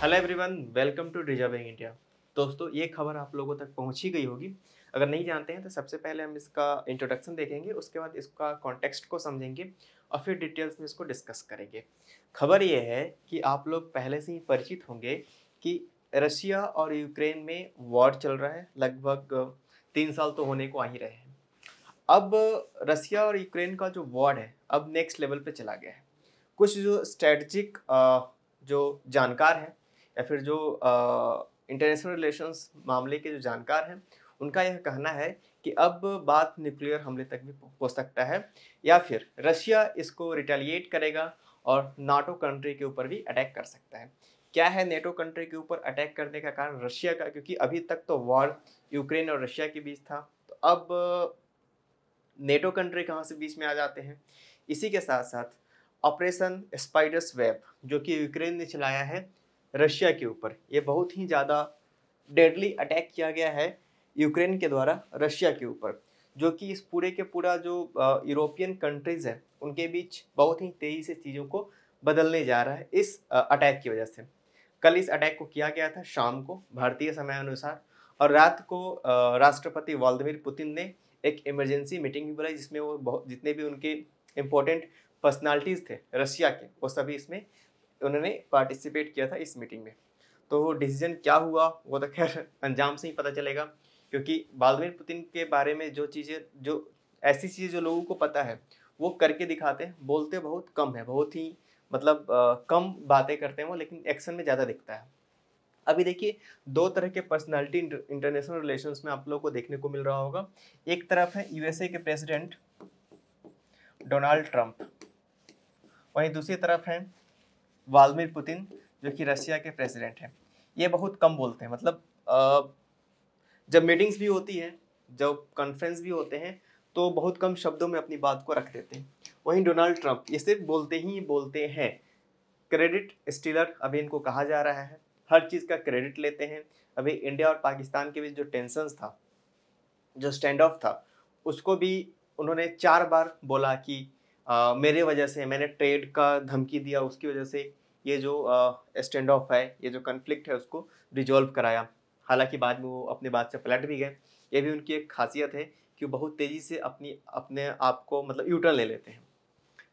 Hello everyone, welcome to deserving India. दोस्तों, ये खबर आप लोगों तक पहुंच ही गई होगी। अगर नहीं जानते हैं तो सबसे पहले हम इसका इंट्रोडक्शन देखेंगे, उसके बाद इसका कॉन्टेक्स्ट को समझेंगे और फिर डिटेल्स में इसको डिस्कस करेंगे। खबर ये है कि आप लोग पहले से ही परिचित होंगे कि रशिया और यूक्रेन में वॉर चल रहा है। लगभग 3 साल तो होने को आ ही रहे हैं। अब रशिया और यूक्रेन का जो वॉर है अब नेक्स्ट लेवल पे चला गया है। कुछ जो स्ट्रेटजिक जो जानकार हैं या फिर जो इंटरनेशनल रिलेशंस मामले के जो जानकार हैं, उनका यह कहना है कि अब बात न्यूक्लियर हमले तक भी हो सकता है या फिर रशिया इसको रिटेलिएट करेगा और नाटो कंट्री के ऊपर भी अटैक कर सकता है। क्या है नेटो कंट्री के ऊपर अटैक करने का कारण रशिया का? क्योंकि अभी तक तो वॉर यूक्रेन और रशिया के बीच था, तो अब नेटो कंट्री कहाँ से बीच में आ जाते हैं। इसी के साथ साथ ऑपरेशन स्पाइडर्स वेब जो कि यूक्रेन ने चलाया है रशिया के ऊपर, ये बहुत ही ज़्यादा डेडली अटैक किया गया है यूक्रेन के द्वारा रशिया के ऊपर, जो कि इस पूरे के पूरा जो यूरोपियन कंट्रीज़ है उनके बीच बहुत ही तेज़ी से चीज़ों को बदलने जा रहा है इस अटैक की वजह से। कल इस अटैक को किया गया था शाम को भारतीय समय अनुसार, और रात को राष्ट्रपति व्लादिमीर पुतिन ने एक इमरजेंसी मीटिंग भी बुलाई, जिसमें वो जितने भी उनके इम्पोर्टेंट पर्सनालिटीज़ थे रशिया के, वो सभी इसमें उन्होंने पार्टिसिपेट किया था इस मीटिंग में। तो डिसीजन क्या हुआ वो तो खैर अंजाम से ही पता चलेगा, क्योंकि व्लादिमीर पुतिन के बारे में जो चीज़ें, जो ऐसी चीज़ें जो लोगों को पता है वो करके दिखाते हैं। बोलते बहुत कम है, बहुत ही मतलब कम बातें करते हैं वो, लेकिन एक्शन में ज़्यादा दिखता है। अभी देखिए, दो तरह के पर्सनालिटी इंटरनेशनल रिलेशंस में आप लोगों को देखने को मिल रहा होगा। एक तरफ है यूएसए के प्रेसिडेंट डोनाल्ड ट्रंप, वहीं दूसरी तरफ है व्लादिमीर पुतिन जो कि रशिया के प्रेसिडेंट हैं। ये बहुत कम बोलते हैं, मतलब जब मीटिंग्स भी होती है, जब कॉन्फ्रेंस भी होते हैं, तो बहुत कम शब्दों में अपनी बात को रख देते हैं। वहीं डोनाल्ड ट्रंप ये सिर्फ बोलते ही बोलते हैं। क्रेडिट स्टीलर अभी इनको कहा जा रहा है, हर चीज़ का क्रेडिट लेते हैं। अभी इंडिया और पाकिस्तान के बीच जो टेंशन्स था, जो स्टैंड ऑफ था, उसको भी उन्होंने 4 बार बोला कि मेरे वजह से, मैंने ट्रेड का धमकी दिया, उसकी वजह से ये जो स्टैंड ऑफ है, ये जो कन्फ्लिक्ट है, उसको रिजॉल्व कराया। हालांकि बाद में वो अपने बात से पलट भी गए। ये भी उनकी एक खासियत है कि वो बहुत तेज़ी से अपने आप को मतलब यू टर्न ले लेते हैं।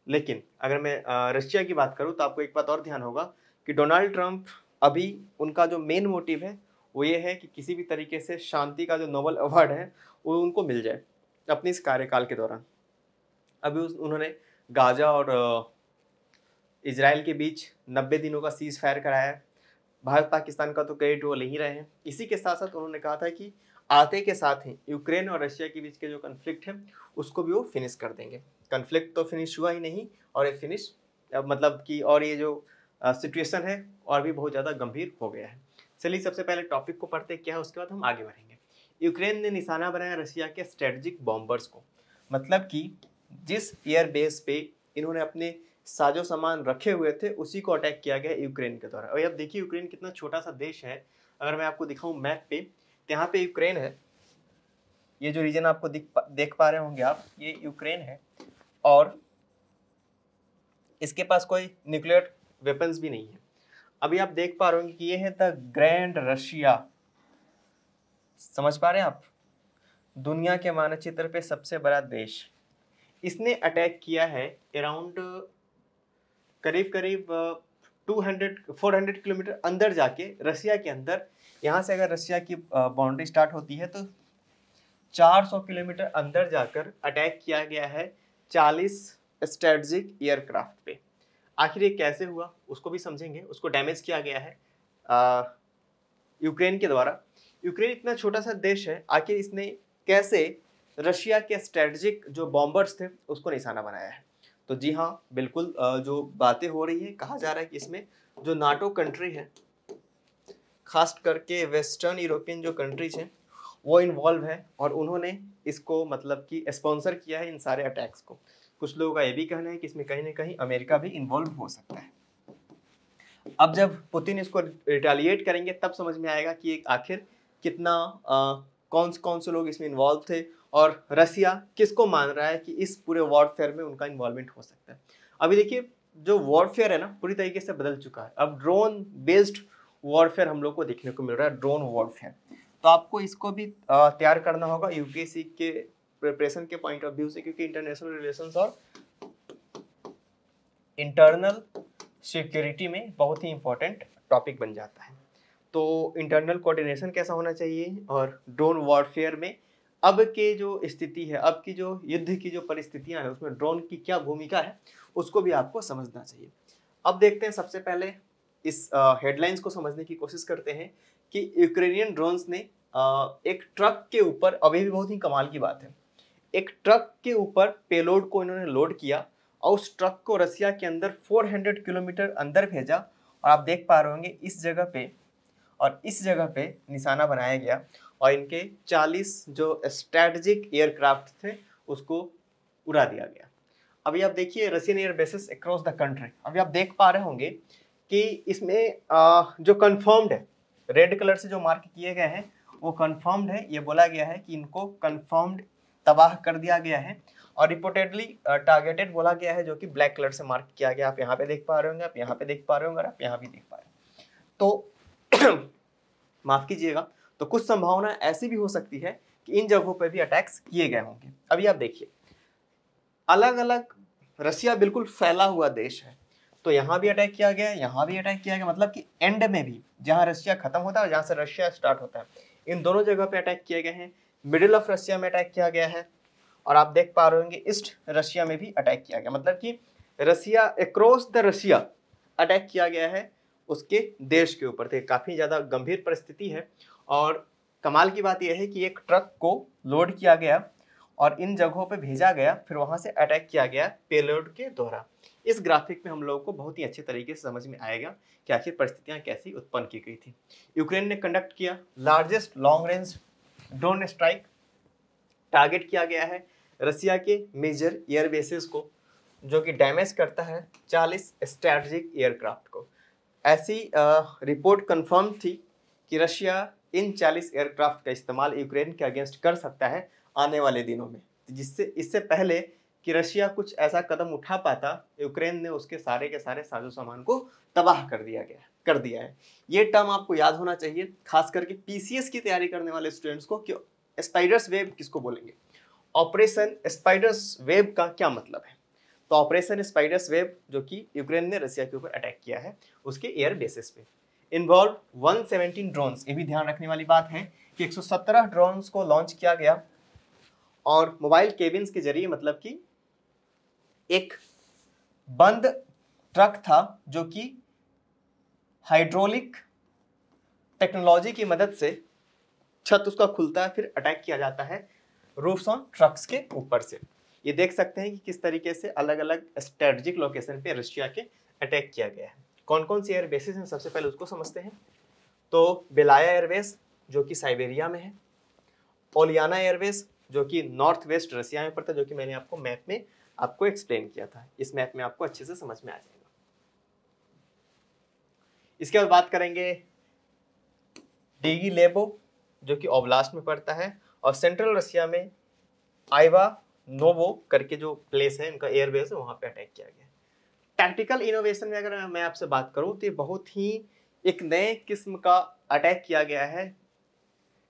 लेकिन अगर मैं रशिया की बात करूं तो आपको एक बात और ध्यान होगा कि डोनाल्ड ट्रंप अभी उनका जो मेन मोटिव है वो ये है कि किसी भी तरीके से शांति का जो नोबेल अवार्ड है वो उनको मिल जाए अपने इस कार्यकाल के दौरान। अभी उन्होंने गाजा और इजराइल के बीच 90 दिनों का सीज फायर कराया है। भारत पाकिस्तान का तो क्रेडिट वो ले ही रहे हैं। इसी के साथ साथ उन्होंने कहा था कि आते के साथ ही यूक्रेन और रशिया के बीच के जो कन्फ्लिक्ट है उसको भी वो फिनिश कर देंगे। कन्फ्लिक्ट तो फिनिश हुआ ही नहीं, और ये फिनिश मतलब कि और ये जो सिचुएशन है और भी बहुत ज़्यादा गंभीर हो गया है। चलिए सबसे पहले टॉपिक को पढ़ते क्या है, उसके बाद हम आगे बढ़ेंगे। यूक्रेन ने निशाना बनाया रशिया के स्ट्रेटजिक बॉम्बर्स को, मतलब कि जिस एयर बेस पे इन्होंने अपने साजो सामान रखे हुए थे उसी को अटैक किया गया यूक्रेन के द्वारा। और अब देखिए यूक्रेन कितना छोटा सा देश है। अगर मैं आपको दिखाऊं मैप पे, तो यहाँ पे यूक्रेन है। ये जो रीजन आपको देख पा रहे होंगे आप, ये यूक्रेन है, और इसके पास कोई न्यूक्लियर वेपन्स भी नहीं है। अभी आप देख पा रहे होंगे कि ये है द ग्रैंड रशिया। समझ पा रहे हैं आप? दुनिया के मानचित्र पे सबसे बड़ा देश। इसने अटैक किया है अराउंड करीब करीब 400 किलोमीटर अंदर जाके, रशिया के अंदर। यहाँ से अगर रशिया की बाउंड्री स्टार्ट होती है तो 400 किलोमीटर अंदर जाकर अटैक किया गया है 40 स्ट्रेटजिक एयरक्राफ्ट पे। आखिर ये कैसे हुआ उसको भी समझेंगे। उसको डैमेज किया गया है यूक्रेन के द्वारा। यूक्रेन इतना छोटा सा देश है, आखिर इसने कैसे रशिया के स्ट्रेटजिक जो बॉम्बर्स थे उसको निशाना बनाया है? तो जी हाँ, बिल्कुल जो बातें हो रही है, कहा जा रहा है कि इसमें जो नाटो कंट्री है, खास करके वेस्टर्न यूरोपियन जो कंट्रीज हैं, वो इन्वॉल्व है और उन्होंने इसको मतलब कि स्पॉन्सर किया है इन सारे अटैक्स को। कुछ लोगों का ये भी कहना है कि इसमें कहीं ना कहीं अमेरिका भी इन्वॉल्व हो सकता है। अब जब पुतिन इसको रिटेलिएट करेंगे तब समझ में आएगा कि आखिर कितना कौन से लोग इसमें इन्वॉल्व थे, और रसिया किसको मान रहा है कि इस पूरे वॉरफेयर में उनका इन्वॉल्वमेंट हो सकता है। अभी देखिए, जो वॉरफेयर है ना पूरी तरीके से बदल चुका है। अब ड्रोन बेस्ड वॉरफेयर हम लोग को देखने को मिल रहा है, ड्रोन वॉरफेयर। तो आपको इसको भी तैयार करना होगा यूपीएससी के प्रिपरेशन के पॉइंट ऑफ व्यू से, क्योंकि इंटरनेशनल रिलेशंस और इंटरनल सिक्योरिटी में बहुत ही इंपॉर्टेंट टॉपिक बन जाता है। तो इंटरनल कोऑर्डिनेशन कैसा होना चाहिए, और ड्रोन वॉरफेयर में अब के जो स्थिति है, अब की जो युद्ध की जो परिस्थितियां हैं, उसमें ड्रोन की क्या भूमिका है उसको भी आपको समझना चाहिए। अब देखते हैं, सबसे पहले इस हेडलाइंस को समझने की कोशिश करते हैं कि यूक्रेनियन ड्रोन्स ने एक ट्रक के ऊपर, अभी भी बहुत ही कमाल की बात है, एक ट्रक के ऊपर पेलोड को इन्होंने लोड किया और उस ट्रक को रसिया के अंदर 400 किलोमीटर अंदर भेजा। और आप देख पा रहे होंगे इस जगह पे और इस जगह पे निशाना बनाया गया और इनके 40 जो स्ट्रेटेजिक एयरक्राफ्ट थे उसको उड़ा दिया गया। अभी आप देखिए Russian air bases across the country. अभी आप देख पा रहे होंगे कि इसमें जो कंफर्म्ड है, रेड कलर से जो मार्क किए गए हैं वो कंफर्म्ड है। ये बोला गया है कि इनको कंफर्म्ड तबाह कर दिया गया है, और रिपोर्टेडली टारगेटेड बोला गया है, जो कि ब्लैक कलर से मार्क किया गया। आप यहाँ पे देख पा रहे होंगे, आप यहाँ पे देख पा रहे होंगे, और आप यहाँ भी देख पा रहे हैं। तो माफ कीजिएगा, तो कुछ संभावना ऐसी भी हो सकती है कि इन जगहों पर भी अटैक्स किए गए होंगे। अभी आप देखिए, अलग अलग रसिया बिल्कुल फैला हुआ देश है, तो यहाँ भी अटैक किया गया, यहाँ भी अटैक किया गया, मतलब कि एंड में भी जहाँ रशिया खत्म होता है और जहाँ से रशिया स्टार्ट होता है, इन दोनों जगह पे अटैक किए गए हैं। मिडिल ऑफ रशिया में अटैक किया गया है, और आप देख पा रहे होंगे ईस्ट रशिया में भी अटैक किया गया, मतलब कि रसिया अक्रॉस द रशिया अटैक किया गया है उसके देश के ऊपर। थे काफ़ी ज़्यादा गंभीर परिस्थिति है, और कमाल की बात यह है कि एक ट्रक को लोड किया गया और इन जगहों पे भेजा गया, फिर वहाँ से अटैक किया गया पेलोड के द्वारा। इस ग्राफिक में हम लोगों को बहुत ही अच्छे तरीके से समझ में आएगा कि आखिर परिस्थितियाँ कैसी उत्पन्न की गई थी। यूक्रेन ने कंडक्ट किया largest long range drone strike. Target किया गया है रसिया के मेजर एयर बेसेस को, जो कि डैमेज करता है 40 स्ट्रैटेजिक एयरक्राफ्ट को। ऐसी रिपोर्ट कंफर्म थी कि रशिया इन 40 एयरक्राफ्ट का इस्तेमाल यूक्रेन के अगेंस्ट कर सकता है आने वाले दिनों में, जिससे इससे पहले कि रशिया कुछ ऐसा कदम उठा पाता, यूक्रेन ने उसके सारे के सारे साजो सामान को तबाह कर दिया है। ये टर्म आपको याद होना चाहिए, खास करके पीसीएस की तैयारी करने वाले स्टूडेंट्स को, कि स्पाइडर्स वेब किसको बोलेंगे, ऑपरेशन स्पाइडर्स वेब का क्या मतलब है। तो ऑपरेशन स्पाइडर्स वेब, जो कि यूक्रेन ने रसिया के ऊपर अटैक किया है उसके एयर बेसिस पे, इन्वॉल्व 117 ड्रोन्स। ये भी ध्यान रखने वाली बात है कि 117 ड्रोन्स को लॉन्च किया गया, और मोबाइल केबिन्स के जरिए, मतलब कि एक बंद ट्रक था जो कि हाइड्रोलिक टेक्नोलॉजी की मदद से छत उसका खुलता है, फिर अटैक किया जाता है रूफ्स ऑन ट्रक्स के ऊपर से। ये देख सकते हैं कि किस तरीके से अलग अलग स्ट्रेटेजिक लोकेशन पे रशिया के अटैक किया गया है। कौन कौन सी एयर बेसिस हैं, सबसे पहले उसको समझते हैं। तो बेलाया एयरबेस जो कि साइबेरिया में है, ओलियाना एयरबेस जो कि नॉर्थ वेस्ट रसिया में पड़ता है, जो कि मैंने आपको मैप में आपको एक्सप्लेन किया था, इस मैप में आपको अच्छे से समझ में आ जाएगा। इसके बाद बात करेंगे डीगी लेबो जो कि ओब्लास्ट में पड़ता है, और सेंट्रल रशिया में आइवा नोवो करके जो प्लेस है, इनका एयरबेस है, वहां पे अटैक किया गया। टैक्टिकल इनोवेशन में अगर मैं आपसे बात करूं तो ये बहुत ही एक नए किस्म का अटैक किया गया है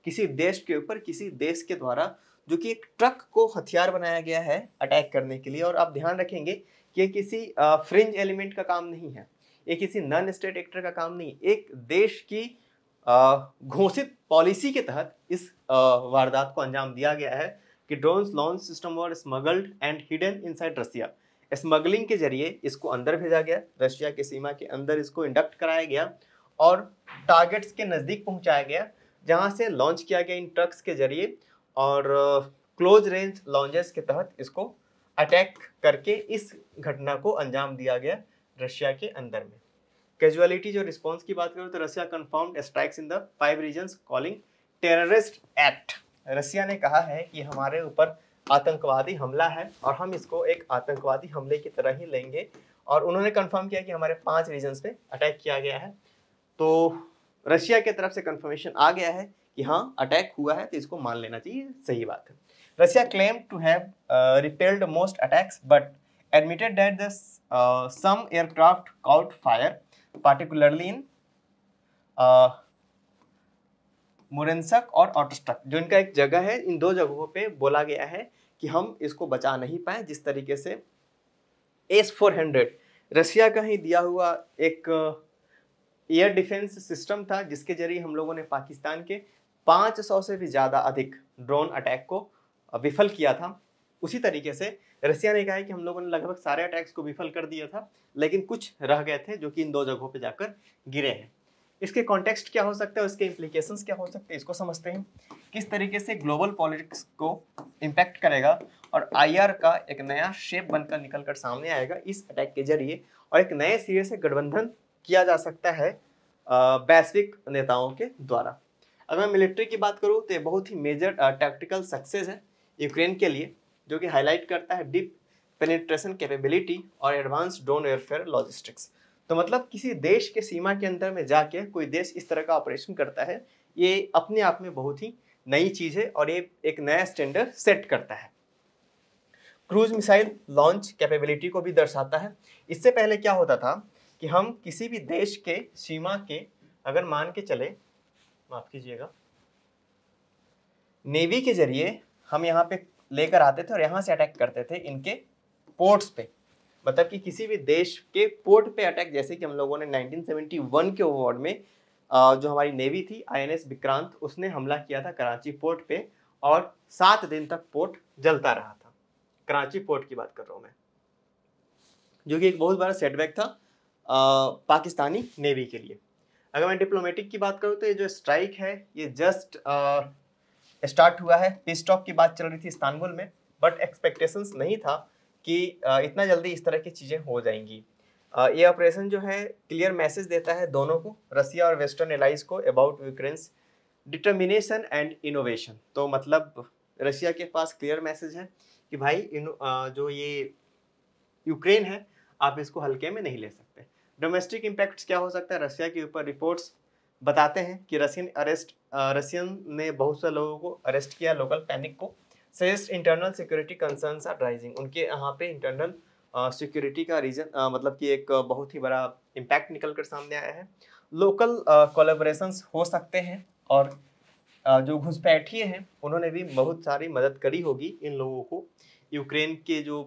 किसी देश के ऊपर, किसी देश के द्वारा, जो कि एक ट्रक को हथियार बनाया गया है अटैक करने के लिए। और आप ध्यान रखेंगे कि ये किसी फ्रिंज एलिमेंट का काम नहीं है, ये किसी नॉन स्टेट एक्टर का काम नहीं, एक देश की घोषित पॉलिसी के तहत इस वारदात को अंजाम दिया गया है कि drones launch systems were smuggled and hidden inside Russia. Smuggling के जरिए इसको अंदर भेजा गया, रशिया की सीमा के अंदर इसको इंडक्ट कराया गया और टारगेट्स के नज़दीक पहुंचाया गया, जहां से लॉन्च किया गया इन ट्रक्स के जरिए, और क्लोज रेंज लॉन्चेस के तहत इसको अटैक करके इस घटना को अंजाम दिया गया रशिया के अंदर में। कैजुअलिटी जो रिस्पॉन्स की बात करें तो Russia confirmed strikes in the 5 regions calling terrorist act. Russia ने कहा है कि हमारे ऊपर आतंकवादी हमला है और हम इसको एक आतंकवादी हमले की तरह ही लेंगे, और उन्होंने कंफर्म किया कि हमारे 5 रीजन्स पे अटैक किया गया है। तो रशिया की तरफ से कंफर्मेशन आ गया है कि हाँ अटैक हुआ है, तो इसको मान लेना चाहिए, सही बात है। Russia claim to have repelled most attacks but admitted that the some aircraft caught fire particularly in Murmansk और ऑटोस्टक, जो इनका एक जगह है, इन दो जगहों पे बोला गया है कि हम इसको बचा नहीं पाए। जिस तरीके से S-400 रशिया का ही दिया हुआ एक एयर डिफेंस सिस्टम था, जिसके जरिए हम लोगों ने पाकिस्तान के 500 से भी ज़्यादा अधिक ड्रोन अटैक को विफल किया था। उसी तरीके से रशिया ने कहा है कि हम लोगों ने लगभग सारे अटैक्स को विफल कर दिया था, लेकिन कुछ रह गए थे जो कि इन दो जगहों पे जाकर गिरे हैं। इसके कॉन्टेक्स्ट क्या हो सकता है, उसके इम्प्लीकेशंस क्या हो सकते हैं, इसको समझते हैं। किस तरीके से ग्लोबल पॉलिटिक्स को इम्पैक्ट करेगा और IR का एक नया शेप बनकर निकल कर सामने आएगा इस अटैक के जरिए, और एक नए सिरे से गठबंधन किया जा सकता है वैश्विक नेताओं के द्वारा। अगर मैं मिलिट्री की बात करूँ तो ये बहुत ही मेजर टैक्टिकल सक्सेस है यूक्रेन के लिए, जो कि हाईलाइट करता है डीप पेनिट्रेशन कैपेबिलिटी और एडवांस ड्रोन एयरफेयर लॉजिस्टिक्स। तो मतलब किसी देश के सीमा के अंदर में जाके कोई देश इस तरह का ऑपरेशन करता है, ये अपने आप में बहुत ही नई चीज़ है और ये एक नया स्टैंडर्ड सेट करता है। क्रूज मिसाइल लॉन्च कैपेबिलिटी को भी दर्शाता है। इससे पहले क्या होता था कि हम किसी भी देश के सीमा के, अगर मान के चले, माफ कीजिएगा, नेवी के जरिए हम यहाँ पे लेकर आते थे और यहाँ से अटैक करते थे इनके पोर्ट्स पे। मतलब कि किसी भी देश के पोर्ट पे अटैक, जैसे कि हम लोगों ने 1971 के वॉर में जो हमारी नेवी थी INS विक्रांत, उसने हमला किया था कराची पोर्ट पे और 7 दिन तक पोर्ट जलता रहा था। कराची पोर्ट की बात कर रहा हूँ मैं, जो कि एक बहुत बड़ा सेटबैक था पाकिस्तानी नेवी के लिए। अगर मैं डिप्लोमेटिक की बात करूँ तो ये जो स्ट्राइक है ये जस्ट स्टार्ट हुआ है। पीस टॉक की बात चल रही थी इस्तांबुल में, बट एक्सपेक्टेशंस नहीं था कि इतना जल्दी इस तरह की चीज़ें हो जाएंगी। ये ऑपरेशन जो है क्लियर मैसेज देता है दोनों को, रसिया और वेस्टर्न एलाइज को, about Ukraine's determination and innovation. तो मतलब रशिया के पास क्लियर मैसेज है कि भाई जो ये यूक्रेन है, आप इसको हल्के में नहीं ले सकते। डोमेस्टिक इम्पैक्ट्स क्या हो सकता है, रशिया के ऊपर रिपोर्ट्स बताते हैं कि रशियन ने बहुत से लोगों को अरेस्ट किया, लोकल पैनिक को। Suggest internal security concerns are rising, उनके यहाँ पे इंटरनल सिक्योरिटी का रीजन मतलब कि एक बहुत ही बड़ा इम्पैक्ट निकल कर सामने आया है। लोकल कोलैबोरेशंस हो सकते हैं और जो घुसपैठिए हैं उन्होंने भी बहुत सारी मदद करी होगी इन लोगों को यूक्रेन के जो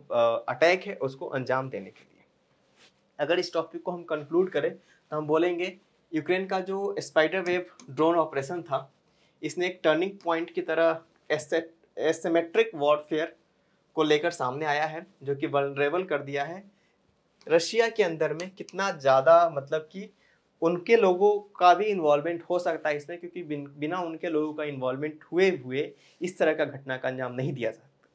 अटैक है उसको अंजाम देने के लिए। अगर इस टॉपिक को हम कंक्लूड करें तो हम बोलेंगे यूक्रेन का जो स्पाइडर वेव ड्रोन ऑपरेशन था, इसने एक टर्निंग पॉइंट की तरह एसिमेट्रिक वॉरफेयर को लेकर सामने आया है, जो कि वल्नरेबल कर दिया है रशिया के अंदर में कितना ज़्यादा, मतलब कि उनके लोगों का भी इन्वॉल्वमेंट हो सकता है इसमें, क्योंकि बिना उनके लोगों का इन्वॉल्वमेंट हुए इस तरह का घटना का अंजाम नहीं दिया सकता।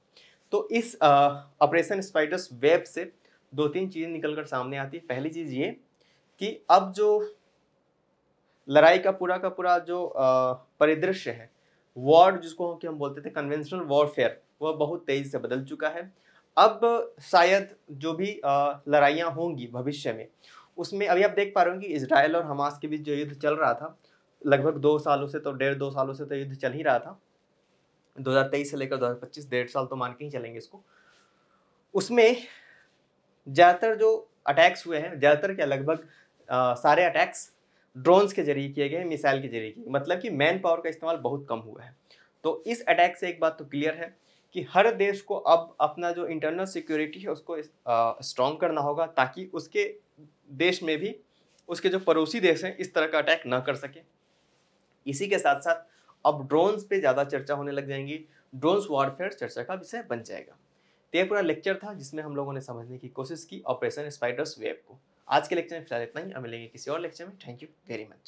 तो इस ऑपरेशन स्पाइडर्स वेब से 2-3 चीज़ें निकल कर सामने आती है। पहली चीज़ ये कि अब जो लड़ाई का पूरा जो परिदृश्य है, वॉर जिसको कि हम बोलते थे कन्वेंशनल वॉरफेयर, वह बहुत तेज़ी से बदल चुका है। अब शायद जो भी लड़ाइयाँ होंगी भविष्य में, उसमें अभी आप देख पा रहे हो कि इजराइल और हमास के बीच जो युद्ध चल रहा था लगभग 2 सालों से, तो 1.5-2 सालों से तो युद्ध चल ही रहा था। 2023 से लेकर 2025, 1.5 साल तो मान के ही चलेंगे इसको। उसमें ज़्यादातर जो अटैक्स हुए हैं, ज़्यादातर क्या लगभग सारे अटैक्स ड्रोन्स के जरिए किए गए, मिसाइल के जरिए किए, मतलब कि मैन पावर का इस्तेमाल बहुत कम हुआ है। तो इस अटैक से एक बात तो क्लियर है कि हर देश को अब अपना जो इंटरनल सिक्योरिटी है उसको स्ट्रॉन्ग करना होगा, ताकि उसके देश में भी उसके जो पड़ोसी देश हैं इस तरह का अटैक ना कर सके। इसी के साथ साथ अब ड्रोन्स पे ज़्यादा चर्चा होने लग जाएंगी, ड्रोन्स वॉरफेयर चर्चा का विषय बन जाएगा। तो ये पूरा लेक्चर था जिसमें हम लोगों ने समझने की कोशिश की ऑपरेशन स्पाइडर्स वेब को। आज के लेक्चर में फिलहाल इतना ही, अब मिलेंगे किसी और लेक्चर में। Thank you very much.